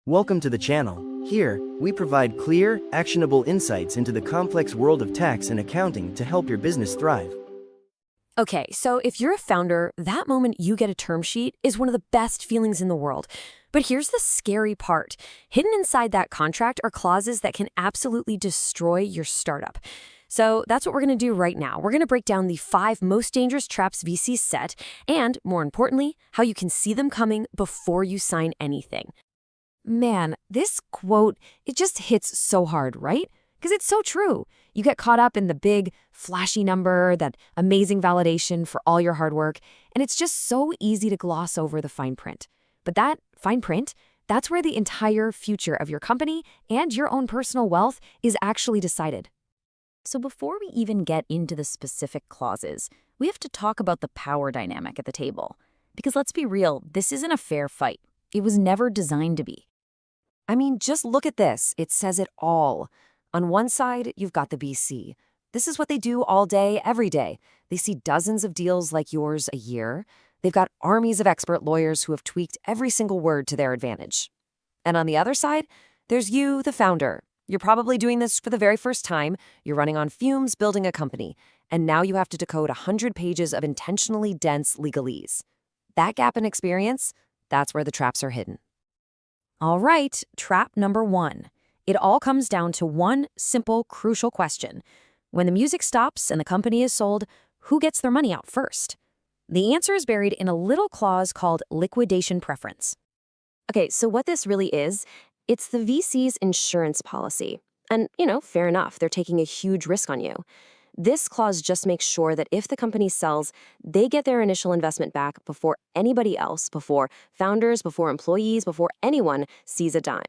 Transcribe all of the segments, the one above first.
Welcome to the channel. Here, we provide clear, actionable insights into the complex world of tax and accounting to help your business thrive. Okay, so if you're a founder, that moment you get a term sheet is one of the best feelings in the world. But here's the scary part. Hidden inside that contract are clauses that can absolutely destroy your startup. So that's what we're going to do right now. We're going to break down the 5 most dangerous traps VCs set, and more importantly, how you can see them coming before you sign anything. Man, this quote, it just hits so hard, right? Because it's so true. You get caught up in the big, flashy number, that amazing validation for all your hard work, and it's just so easy to gloss over the fine print. But that fine print, that's where the entire future of your company and your own personal wealth is actually decided. So before we even get into the specific clauses, we have to talk about the power dynamic at the table. Because let's be real, this isn't a fair fight. It was never designed to be. I mean, just look at this. It says it all. On one side, you've got the VC. This is what they do all day, every day. They see dozens of deals like yours a year. They've got armies of expert lawyers who have tweaked every single word to their advantage. And on the other side, there's you, the founder. You're probably doing this for the very first time. You're running on fumes building a company. And now you have to decode 100 pages of intentionally dense legalese. That gap in experience, that's where the traps are hidden. All right, trap number 1. It all comes down to one simple, crucial question. When the music stops and the company is sold, who gets their money out first? The answer is buried in a little clause called liquidation preference. Okay, so what this really is, it's the VC's insurance policy. And, fair enough, they're taking a huge risk on you. This clause just makes sure that if the company sells, they get their initial investment back before anybody else, before founders, before employees, before anyone sees a dime.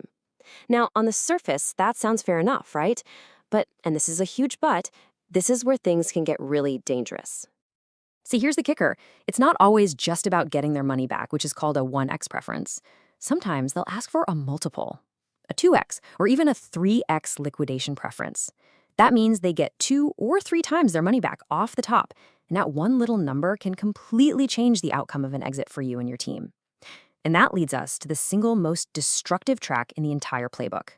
Now, on the surface, that sounds fair enough, right? But, and this is a huge but, this is where things can get really dangerous. See, here's the kicker. It's not always just about getting their money back, which is called a 1x preference. Sometimes they'll ask for a multiple, a 2x, or even a 3x liquidation preference. That means they get 2 or 3 times their money back off the top, and that one little number can completely change the outcome of an exit for you and your team. And that leads us to the single most destructive track in the entire playbook.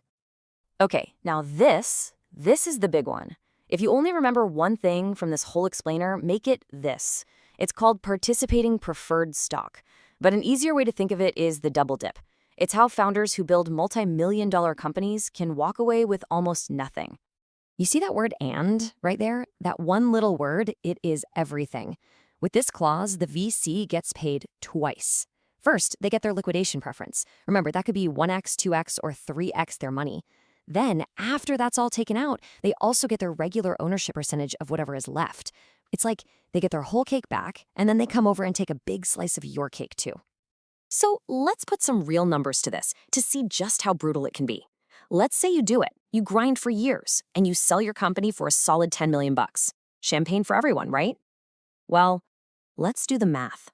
Okay, now this is the big one. If you only remember one thing from this whole explainer, make it this. It's called participating preferred stock. But an easier way to think of it is the double dip. It's how founders who build multi-million-dollar companies can walk away with almost nothing. You see that word "and" right there? That one little word, it is everything. With this clause, the VC gets paid twice. First, they get their liquidation preference. Remember, that could be 1x, 2x, or 3x their money. Then, after that's all taken out, they also get their regular ownership percentage of whatever is left. It's like they get their whole cake back, and then they come over and take a big slice of your cake too. So let's put some real numbers to this to see just how brutal it can be. Let's say you do it. You grind for years, and you sell your company for a solid 10 million bucks. Champagne for everyone, right? Well, let's do the math.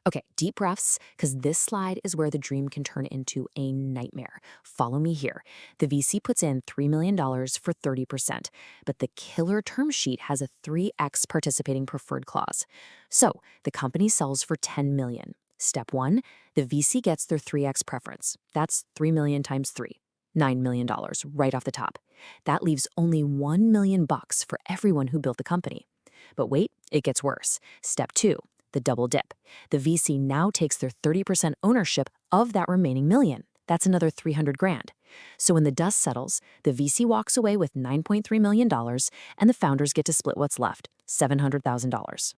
Okay, deep breaths, because this slide is where the dream can turn into a nightmare. Follow me here. The VC puts in $3 million for 30%, but the killer term sheet has a 3x participating preferred clause. So the company sells for $10 million. Step 1, the VC gets their 3x preference. That's 3 million times 3. $9 million right off the top. That leaves only $1 million for everyone who built the company. But wait, it gets worse. Step 2, the double dip. The VC now takes their 30% ownership of that remaining million. That's another $300,000. So when the dust settles, the VC walks away with $9.3 million, and the founders get to split what's left, $700,000.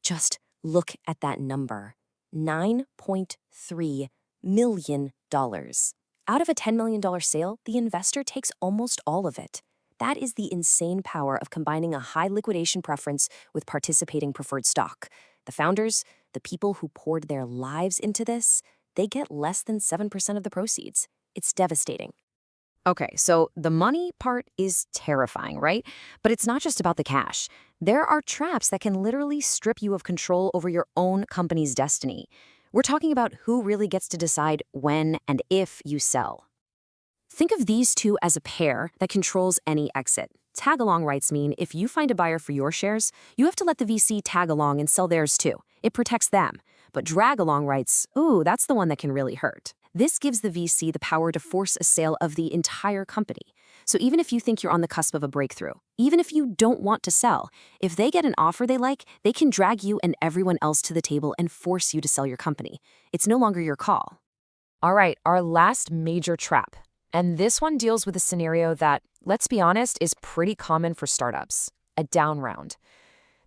Just look at that number, $9.3 million. Out of a $10 million sale, the investor takes almost all of it. That is the insane power of combining a high liquidation preference with participating preferred stock. The founders, the people who poured their lives into this, they get less than 7% of the proceeds. It's devastating. Okay, so the money part is terrifying, right? But it's not just about the cash. There are traps that can literally strip you of control over your own company's destiny. We're talking about who really gets to decide when and if you sell. Think of these two as a pair that controls any exit. Tag-along rights mean if you find a buyer for your shares, you have to let the VC tag along and sell theirs too. It protects them. But drag-along rights, ooh, that's the one that can really hurt. This gives the VC the power to force a sale of the entire company. So even if you think you're on the cusp of a breakthrough, even if you don't want to sell, if they get an offer they like, they can drag you and everyone else to the table and force you to sell your company. It's no longer your call. All right, our last major trap. And this one deals with a scenario that, let's be honest, is pretty common for startups: a down round.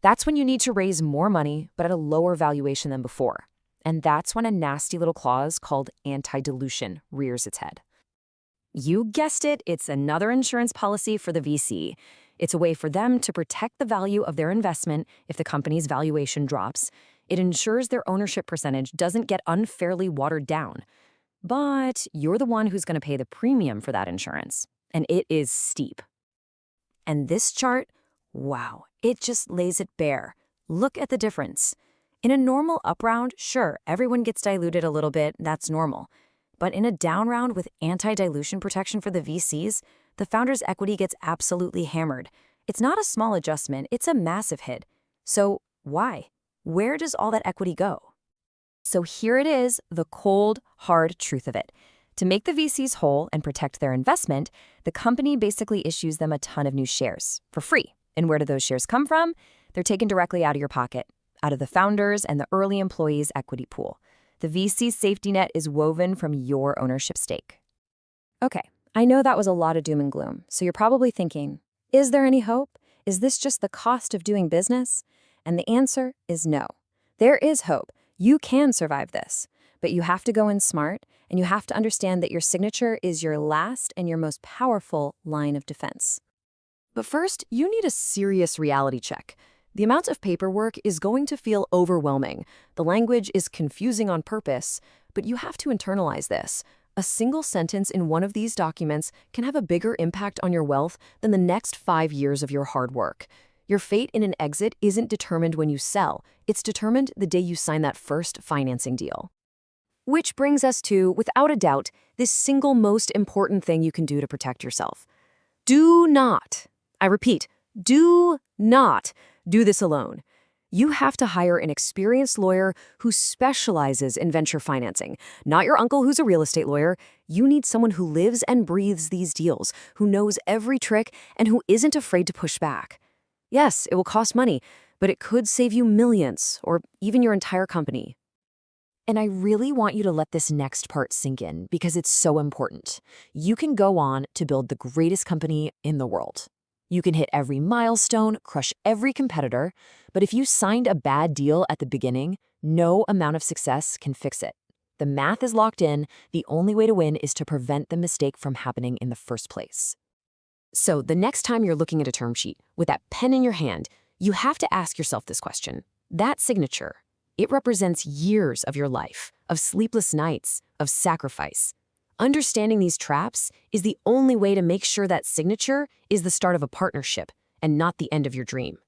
That's when you need to raise more money, but at a lower valuation than before. And that's when a nasty little clause called anti-dilution rears its head. You guessed it, it's another insurance policy for the VC. It's a way for them to protect the value of their investment if the company's valuation drops. It ensures their ownership percentage doesn't get unfairly watered down. But you're the one who's going to pay the premium for that insurance, and it is steep. And this chart, wow, it just lays it bare. Look at the difference. In a normal up round, sure, everyone gets diluted a little bit, that's normal. But in a down round with anti-dilution protection for the VCs, the founder's equity gets absolutely hammered. It's not a small adjustment, it's a massive hit. So why? Where does all that equity go? So here it is, the cold, hard truth of it. To make the VCs whole and protect their investment, the company basically issues them a ton of new shares for free. And where do those shares come from? They're taken directly out of your pocket, out of the founders and the early employees' equity pool. The VC's safety net is woven from your ownership stake. Okay, I know that was a lot of doom and gloom, so you're probably thinking, is there any hope? Is this just the cost of doing business? And the answer is no. There is hope. You can survive this, but you have to go in smart, and you have to understand that your signature is your last and your most powerful line of defense. But first, you need a serious reality check. The amount of paperwork is going to feel overwhelming. The language is confusing on purpose, but you have to internalize this. A single sentence in one of these documents can have a bigger impact on your wealth than the next 5 years of your hard work. Your fate in an exit isn't determined when you sell. It's determined the day you sign that first financing deal. Which brings us to, without a doubt, this single most important thing you can do to protect yourself. Do not, I repeat, do not do this alone. You have to hire an experienced lawyer who specializes in venture financing, not your uncle who's a real estate lawyer. You need someone who lives and breathes these deals, who knows every trick, and who isn't afraid to push back. Yes, it will cost money, but it could save you millions, or even your entire company. And I really want you to let this next part sink in because it's so important. You can go on to build the greatest company in the world. You can hit every milestone, crush every competitor, but if you signed a bad deal at the beginning, no amount of success can fix it. The math is locked in. The only way to win is to prevent the mistake from happening in the first place. So the next time you're looking at a term sheet with that pen in your hand, you have to ask yourself this question. That signature, it represents years of your life, of sleepless nights, of sacrifice. Understanding these traps is the only way to make sure that signature is the start of a partnership and not the end of your dream.